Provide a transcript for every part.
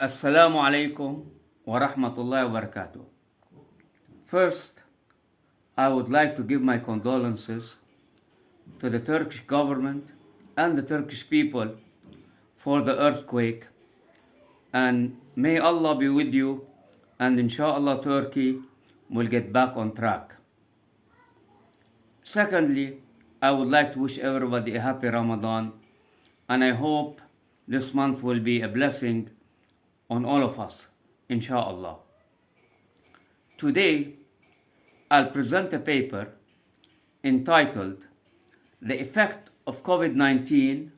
Assalamu alaikum wa rahmatullahi wa barakatuh. First, I would like to give my condolences to the Turkish government and the Turkish people for the earthquake, and may Allah be with you, and inshallah Turkey will get back on track. Secondly, I would like to wish everybody a happy Ramadan, and I hope this month will be a blessing on all of us, inshallah. Today, I'll present a paper entitled The Effect of COVID-19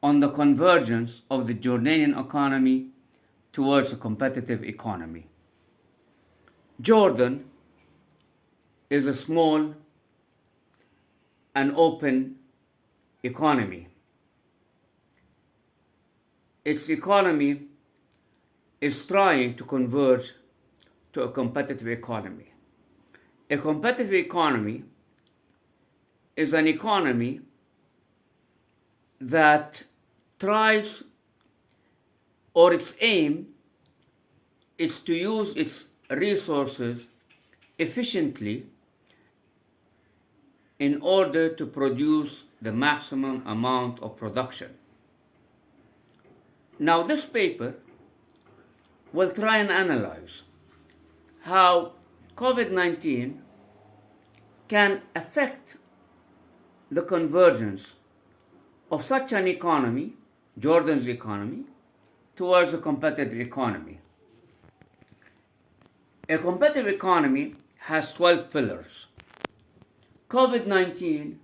on the Convergence of the Jordanian Economy towards a Competitive Economy. Jordan is a small and open economy. Its economy is trying to converge to a competitive economy. A competitive economy is an economy that tries, or its aim is to use its resources efficiently in order to produce the maximum amount of production. Now, this paper will try and analyze how COVID-19 can affect the convergence of such an economy, Jordan's economy, towards a competitive economy. A competitive economy has 12 pillars. COVID-19,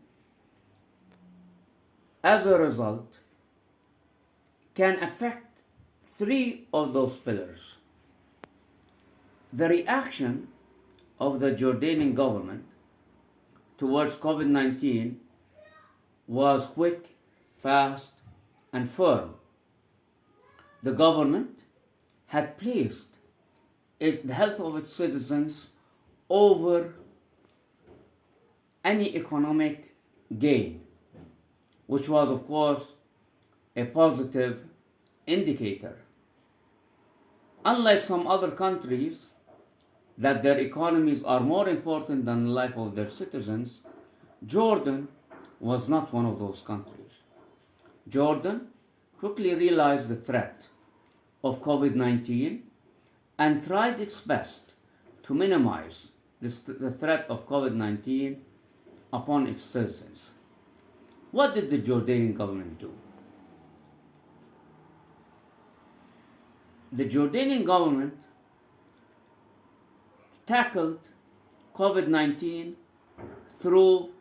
as a result, can affect 3 of those pillars. The reaction of the Jordanian government towards COVID-19 was quick, fast, and firm. The government had placed the health of its citizens over any economic gain, which was, of course, a positive indicator. Unlike some other countries that their economies are more important than the life of their citizens, Jordan was not one of those countries. Jordan quickly realized the threat of COVID-19 and tried its best to minimize the threat of COVID-19 upon its citizens. What did the Jordanian government do? The Jordanian government tackled COVID-19 through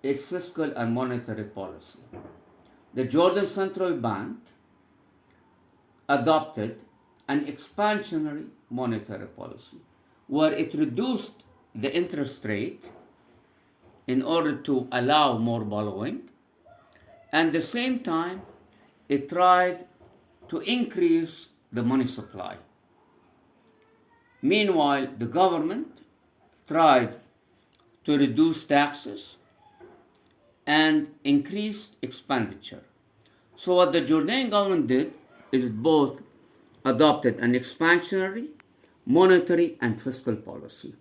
its fiscal and monetary policy. The Jordan Central Bank adopted an expansionary monetary policy where it reduced the interest rate in order to allow more borrowing, and at the same time it tried to increase the money supply. Meanwhile, the government tried to reduce taxes and increase expenditure. So what the Jordanian government did is it both adopted an expansionary, monetary, and fiscal policy.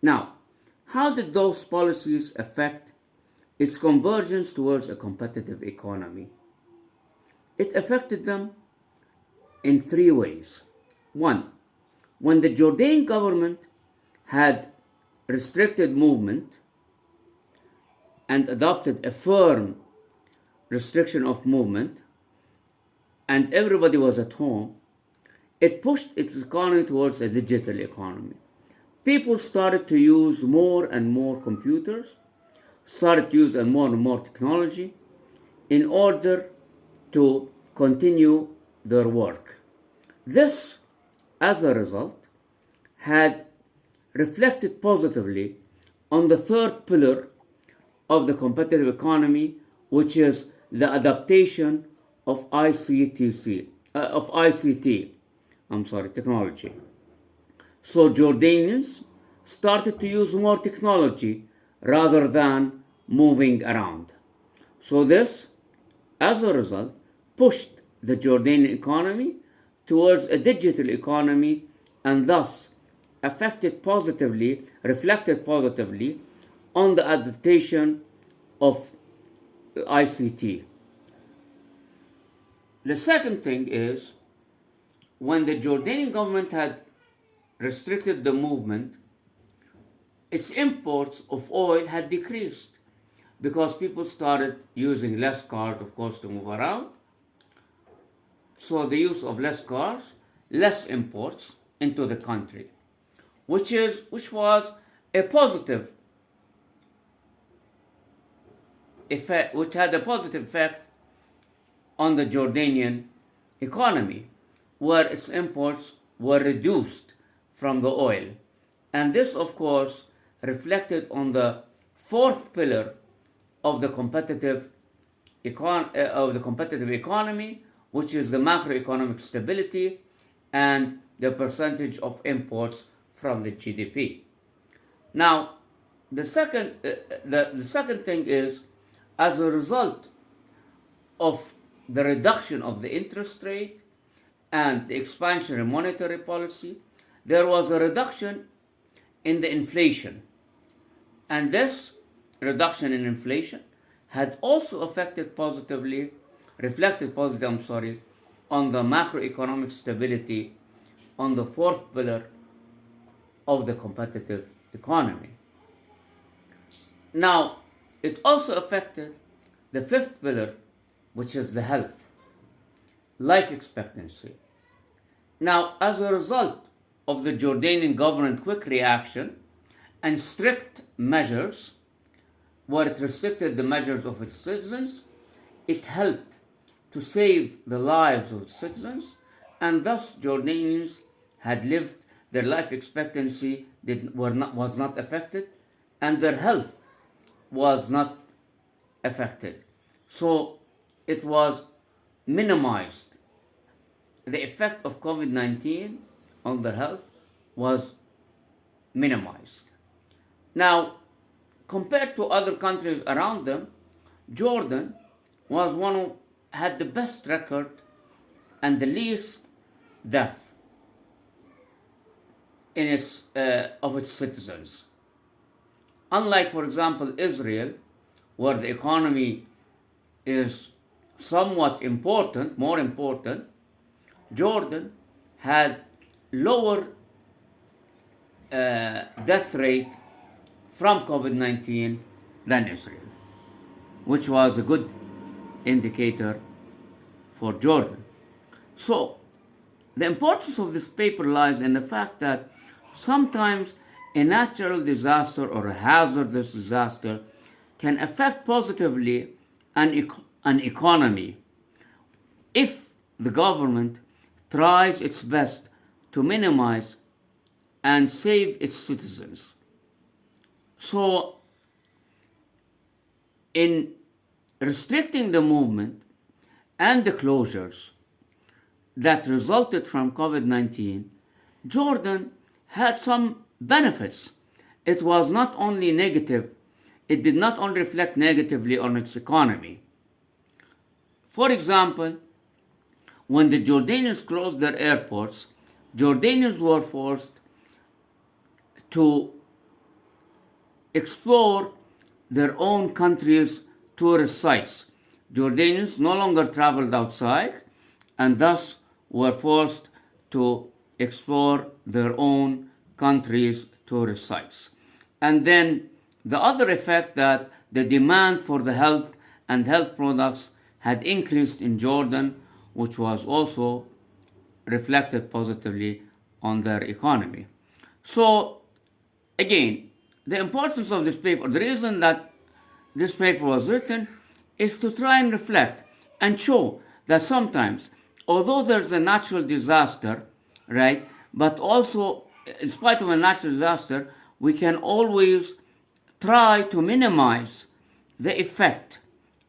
Now, how did those policies affect its convergence towards a competitive economy? It affected them in 3 ways. 1, when the Jordanian government had restricted movement and adopted a firm restriction of movement, and everybody was at home, it pushed its economy towards a digital economy. People started to use more and more computers, started to use more and more technology in order to continue their work. This, as a result, had reflected positively on the 3rd pillar of the competitive economy, which is the adaptation of technology. So Jordanians started to use more technology rather than moving around. So this, as a result, pushed the Jordanian economy towards a digital economy, and thus reflected positively on the adaptation of ICT. The second thing is, when the Jordanian government had restricted the movement, its imports of oil had decreased because people started using less cars, of course, to move around. So the use of less cars, less imports into the country, which was a positive effect, which had a positive effect on the Jordanian economy, where its imports were reduced from the oil. And this, of course, reflected on the fourth pillar of the competitive economy, which is the macroeconomic stability and the percentage of imports from the GDP. Now, the second thing is, as a result of the reduction of the interest rate and the expansionary monetary policy, there was a reduction in the inflation. And this reduction in inflation had also reflected positively on the macroeconomic stability, on the fourth pillar of the competitive economy. Now, it also affected the fifth pillar, which is the health, life expectancy. Now, as a result of the Jordanian government quick reaction and strict measures, where it restricted the measures of its citizens, it helped to save the lives of its citizens, and thus Jordanians had lived, their life expectancy was not affected, and their health was not affected. So it was minimized. The effect of COVID-19 on their health was minimized. Now, compared to other countries around them, Jordan was one who had the best record and the least death of its citizens. Unlike, for example, Israel, where the economy is somewhat more important, Jordan had lower death rate from COVID-19 than Israel, which was a good indicator for Jordan. So, the importance of this paper lies in the fact that sometimes a natural disaster or a hazardous disaster can affect positively an economy if the government tries its best to minimize and save its citizens. So, in restricting the movement and the closures that resulted from COVID-19, Jordan had some benefits. It was not only negative, it did not only reflect negatively on its economy. For example, when the Jordanians closed their airports, Jordanians were forced to explore their own country's tourist sites. Jordanians no longer traveled outside and thus were forced to explore their own country's tourist sites. And then the other effect, that the demand for the health and health products had increased in Jordan, which was also reflected positively on their economy. So, again, the importance of this paper, the reason that this paper was written, is to try and reflect and show that sometimes, although there's a natural disaster, right, but also, in spite of a natural disaster, we can always try to minimize the effect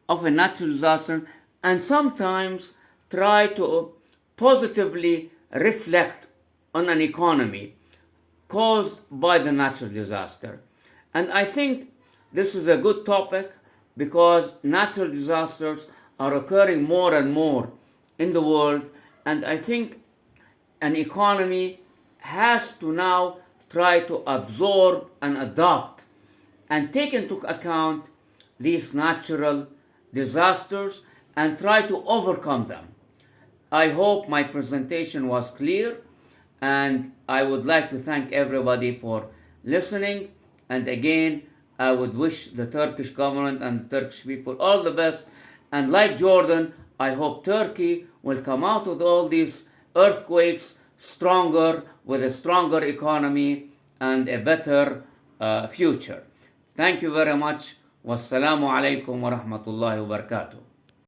of a natural disaster and sometimes try to positively reflect on an economy caused by the natural disaster. And I think this is a good topic because natural disasters are occurring more and more in the world, and I think an economy has to now try to absorb and adopt and take into account these natural disasters and try to overcome them. I hope my presentation was clear, and I would like to thank everybody for listening. And again, I would wish the Turkish government and the Turkish people all the best. And like Jordan, I hope Turkey will come out of all these earthquakes stronger, with a stronger economy and a better future. Thank you very much. Wassalamu alaikum wa rahmatullahi wa barakatuh.